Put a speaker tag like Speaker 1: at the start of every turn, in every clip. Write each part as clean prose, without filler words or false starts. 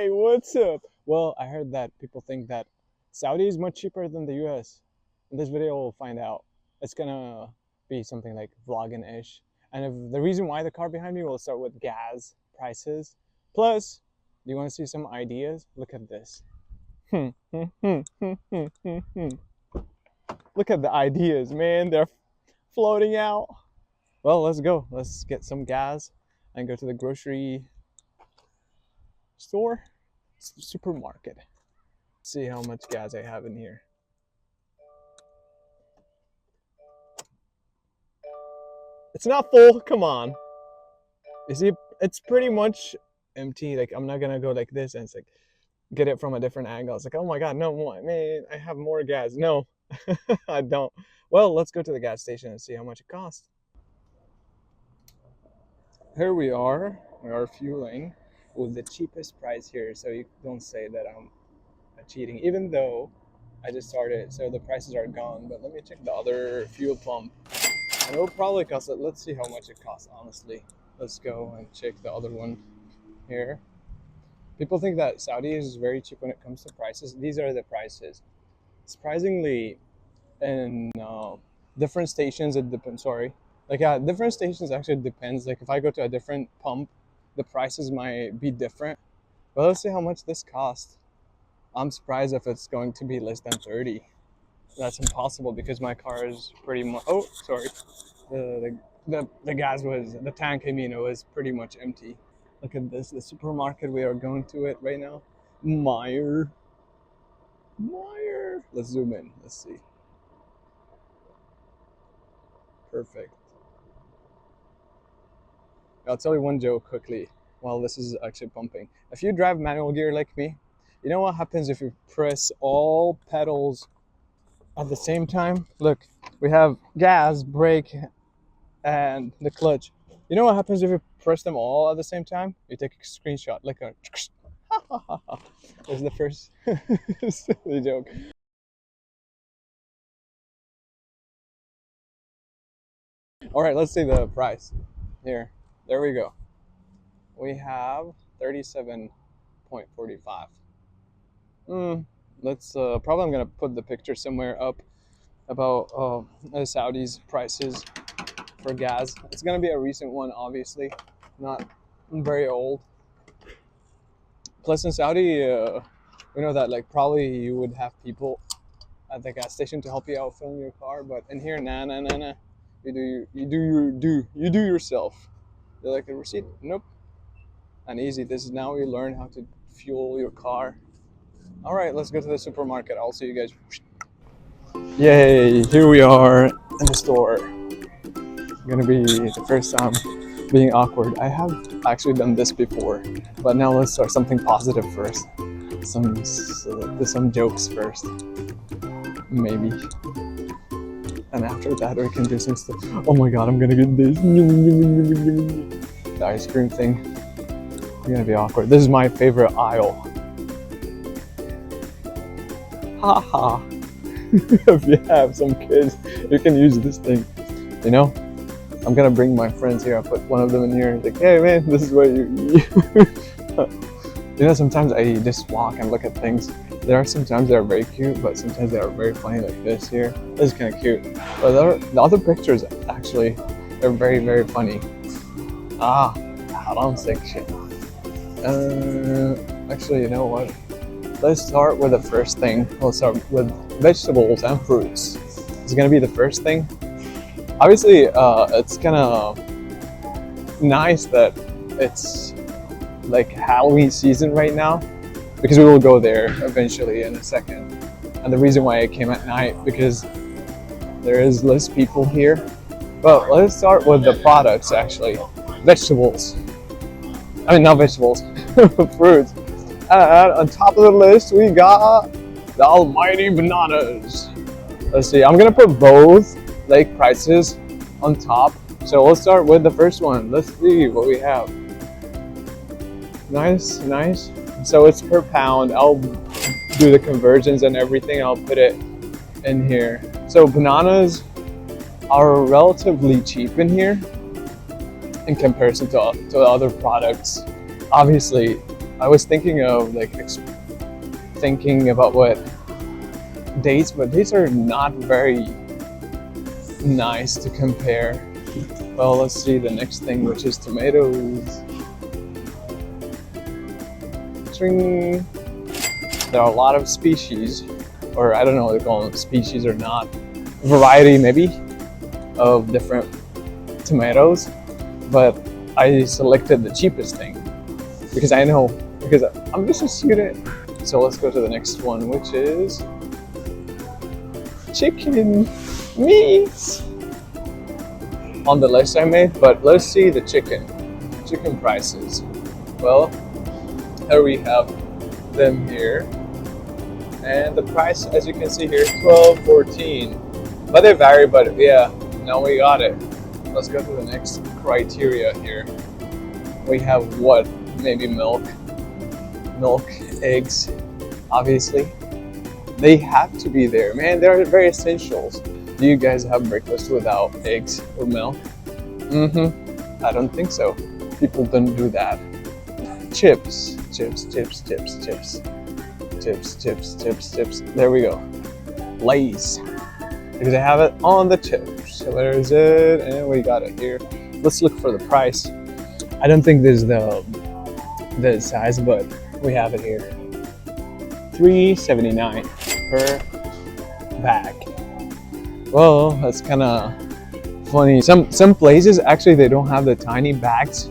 Speaker 1: Hey, what's up? Well, I heard that people think that Saudi is much cheaper than the US. In this video, we'll find out. It's gonna be something like vlogging-ish. And if the reason why the car behind me, will start with gas prices. Plus, do you want to see some ideas? Look at this. Look at the ideas, man. They're floating out. Well, let's go. Let's get some gas and go to the grocery store, supermarket. See how much gas I have in here. It's not full, come on. You see, it's pretty much empty. Like, I'm not gonna go like this and it's like get it from a different angle. It's like, oh my god, no more, man, I have more gas. No, I don't. Well, let's go to the gas station and see how much it costs. Here we are fueling with the cheapest price here, so you don't say that I'm cheating, even though I just started, so the prices are gone. But let me check the other fuel pump, and it will probably cost it. Let's see how much it costs, honestly. Let's go and check the other one here. People think that Saudi is very cheap when it comes to prices. These are the prices. Surprisingly, in different stations, it depends. Sorry, like, yeah, different stations actually depends. Like, if I go to a different pump, the prices might be different. But let's see how much this costs. I'm surprised if it's going to be less than 30. That's impossible because my car is pretty much, oh, sorry. The gas was, the tank, I mean, it was pretty much empty. Look at this, the supermarket, we are going to it right now. Meijer. Let's zoom in, let's see. Perfect. I'll tell you one joke quickly while this is actually pumping. If you drive manual gear like me, you know what happens if you press all pedals at the same time? Look, we have gas, brake, and the clutch. You know what happens if you press them all at the same time? You take a screenshot, like a That's the first silly joke. All right, let's see the price here. There we go. We have 37.45. Let's probably, I'm gonna put the picture somewhere up about the Saudi's prices for gas. It's gonna be a recent one, obviously, not very old. Plus, in Saudi, we know that, like, probably you would have people at the gas station to help you out filling your car, but in here, nah. You do yourself. They like a receipt? Nope. And easy. This is now you learn how to fuel your car. All right, let's go to the supermarket. I'll see you guys. Yay! Here we are in the store. It's gonna be the first time being awkward. I have actually done this before, but now let's start something positive first. Some jokes first, maybe. And after that, we can do some stuff. Oh my god, I'm gonna get this. The ice cream thing. It's gonna be awkward. This is my favorite aisle. Haha. If you have some kids, you can use this thing. You know? I'm gonna bring my friends here. I'll put one of them in here. Like, hey man, this is what you You know, sometimes I just walk and look at things. There are sometimes that are very cute, but sometimes they are very funny, like this here. This is kind of cute. But the other pictures, actually, they're very, very funny. Haram section. Actually, you know what? Let's start with the first thing. We'll start with vegetables and fruits. It's gonna be the first thing. Obviously, it's kind of nice that it's like Halloween season right now, because we will go there eventually in a second. And the reason why I came at night, because there is less people here. But let's start with the products, actually. Vegetables. I mean, not vegetables, fruits. And on top of the list, we got the almighty bananas. Let's see, I'm gonna put both like prices on top. So let's start with the first one. Let's see what we have. Nice. So it's per pound. I'll do the conversions and everything. I'll put it in here. So bananas are relatively cheap in here in comparison to other products. Obviously, I was thinking of like thinking about what dates, but these are not very nice to compare. Well, let's see the next thing, which is tomatoes. Tring. There are a lot of species, or I don't know if they call them species or not, variety maybe of different tomatoes, but I selected the cheapest thing because I know, because I'm just a student. So let's go to the next one, which is chicken meat on the list I made. But let's see the chicken prices. Well, here we have them here, and the price, as you can see here, $12.14, but they vary. But yeah, now we got it. Let's go to the next criteria here. We have what? Maybe milk, eggs, obviously. They have to be there, man. They're very essentials. Do you guys have breakfast without eggs or milk? I don't think so. People don't do that. Chips. There we go. Lay's, because I have it on the chips. So where is it? And we got it here. Let's look for the price. I don't think this is the size, but we have it here. $3.79 per bag. Well, that's kind of funny. Some places actually they don't have the tiny bags.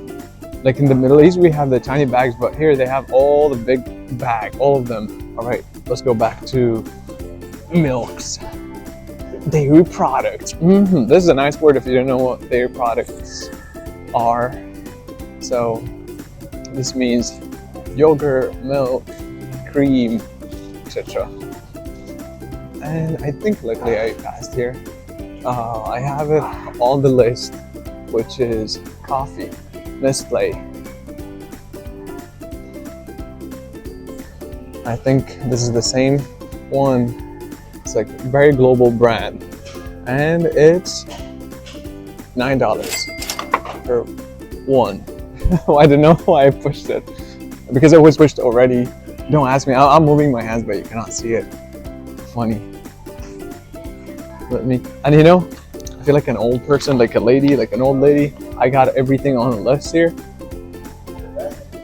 Speaker 1: Like in the Middle East, we have the tiny bags, but here they have all the big bag, all of them. All right, let's go back to milks. Dairy products. This is a nice word if you don't know what dairy products are. So this means yogurt, milk, cream, etc. And I think luckily I passed here. I have it on the list, which is coffee. Nestle. I think this is the same one. It's like a very global brand, and it's $9 per one. I don't know why I pushed it, because it was pushed already. Don't ask me. I'm moving my hands, but you cannot see it. Funny. And you know, I feel like an old person, like an old lady. I got everything on the list here.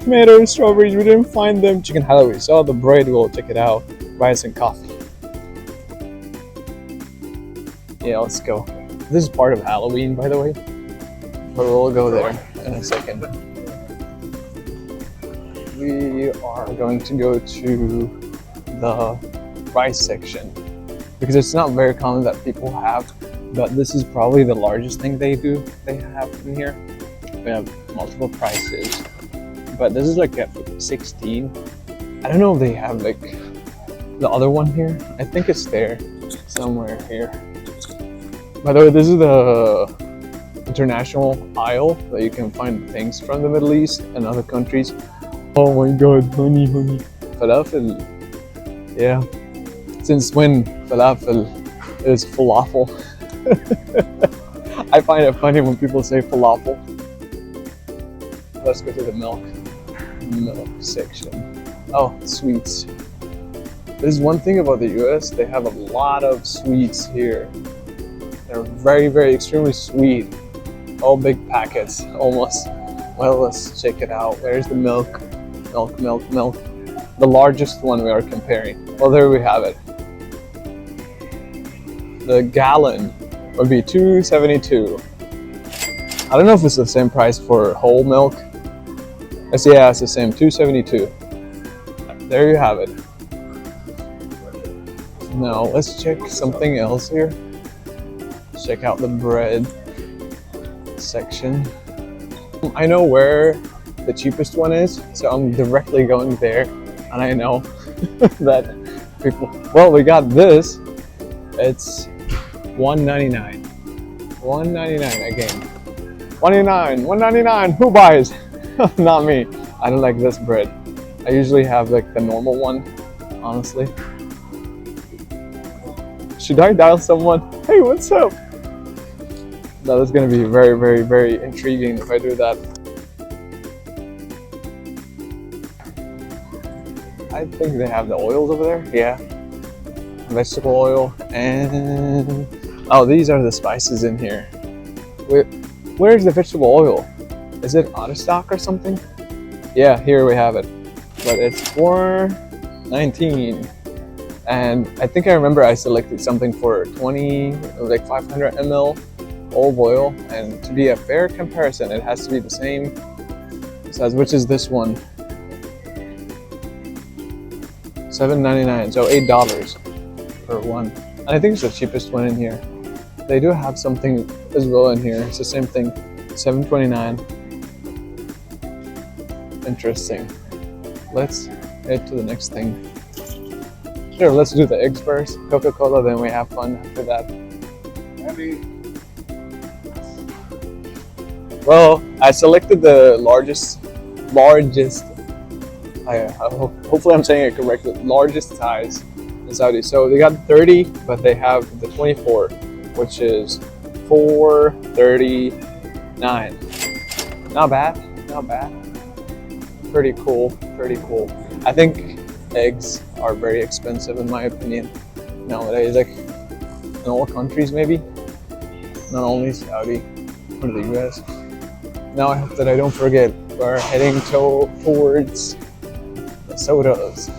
Speaker 1: Tomatoes, strawberries, we didn't find them. Chicken halal, we saw the bread, we'll check it out. Rice and coffee. Yeah, let's go. This is part of Halloween, by the way, but we'll go there in a second. We are going to go to the rice section, because it's not very common that people have, but this is probably the largest thing they have in here. We have multiple prices, but this is like at 16. I don't know if they have like the other one here. I think it's there somewhere here. By the way, this is the international aisle that you can find things from the Middle East and other countries. Oh my god, honey. Falafel. Yeah. Since when falafel is falafel? I find it funny when people say falafel. Let's go to the milk section. Oh, sweets. There's one thing about the US, they have a lot of sweets here. They're very, very extremely sweet. All big packets, almost. Well, let's check it out. Where's the milk? Milk. The largest one we are comparing. Well, there we have it. The gallon would be $2.72. I don't know if it's the same price for whole milk. Yeah, it's the same, $2.72. There you have it. Now let's check something else here. Check out the bread section. I know where the cheapest one is, so I'm directly going there, and I know that people. Well, we got this. It's $1.99. $1.99 again. $1.99. Who buys? Not me. I don't like this bread. I usually have like the normal one, honestly. Should I dial someone? Hey, what's up? That is going to be very, very, very intriguing if I do that. I think they have the oils over there. Yeah, vegetable oil and oh, these are the spices in here. Where's the vegetable oil? Is it out of stock or something? Yeah, here we have it, but it's $4.19. And I think I remember I selected something for 20, like 500 ml olive oil, and to be a fair comparison, it has to be the same size, which is this one, $7.99, so $8 for one. And I think it's the cheapest one in here. They do have something as well in here. It's the same thing, $7.29. Interesting. Let's head to the next thing. Sure, let's do the eggs first. Coca-Cola, then we have fun after that. Well, I selected the largest. Hopefully I'm saying it correctly. Largest size in Saudi. So they got 30, but they have the 24, which is $4.39. Not bad. Not bad. Pretty cool. Pretty cool. I think eggs are very expensive in my opinion nowadays, like in all countries maybe, not only Saudi or the US. Now I hope that I don't forget, we're heading towards the sodas.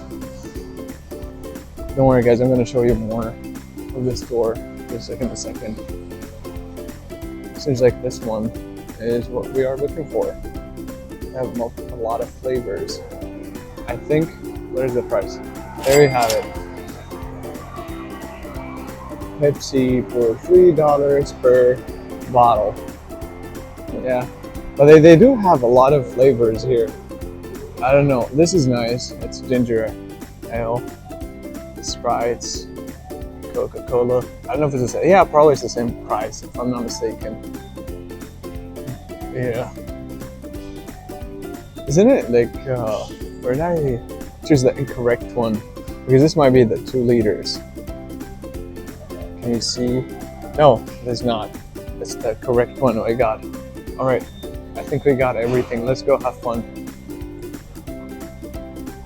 Speaker 1: Don't worry guys, I'm going to show you more of this store just like in a second. Seems like this one is what we are looking for. They have a lot of flavors. I think, what is the price? There we have it. Pepsi for $3 per bottle. Yeah, but they do have a lot of flavors here. I don't know. This is nice. It's ginger ale, Sprites, Coca-Cola. I don't know if it's the same. Yeah, probably it's the same price if I'm not mistaken. Yeah. Isn't it like, where did I choose the incorrect one? Because this might be the 2 liters. Can you see? No, it is not. It's the correct one I got. Alright, I think we got everything. Let's go have fun.